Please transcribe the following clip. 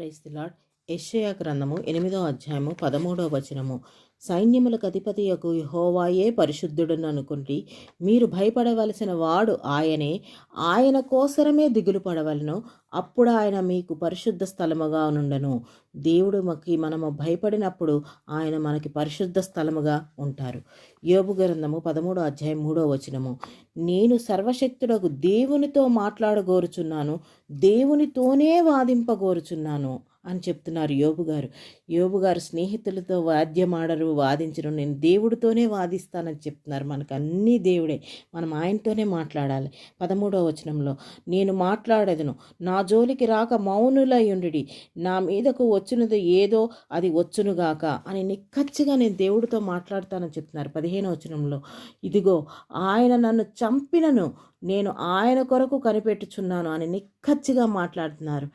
Praise the lord. యెషయా గ్రంథము 8వ అధ్యాయము 13వ వచనము. సైన్యములకు అధిపతియగు యెహోవాయే పరిశుద్ధుడని అనుకుంటి మీరు భయపడవలసిన వాడు ఆయనే. ఆయన కోసరమే దిగులు పడవలను, అప్పుడు ఆయన మీకు పరిశుద్ధ స్థలముగా నుండెను. దేవుడు మనము భయపడినప్పుడు ఆయన మనకి పరిశుద్ధ స్థలముగా ఉంటారు. యోబు గ్రంథము 13వ అధ్యాయం 3వ వచనము. నేను సర్వశక్తుడగు దేవునితో మాట్లాడగోరుచున్నాను, దేవునితోనే వాదింపగోరుచున్నాను అని చెప్తున్నారు యోబు గారు స్నేహితులతో వాద్యమాడరు, వాదించరు, నేను దేవుడితోనే వాదిస్తానని చెప్తున్నారు. మనకు అన్నీ దేవుడే, మనం ఆయనతోనే మాట్లాడాలి. 13వ వచనంలో నేను మాట్లాడేదను, నా జోలికి రాక మౌనులయుండి, నా మీదకు వచ్చినది ఏదో అది వచ్చునుగాక అని నిక్కచ్చిగా నేను దేవుడితో మాట్లాడతానని చెప్తున్నారు. 15వ వచనంలో ఇదిగో ఆయన నన్ను చంపినను నేను ఆయన కొరకు కనిపెట్టుచున్నాను అని నిక్కచ్చిగా మాట్లాడుతున్నారు.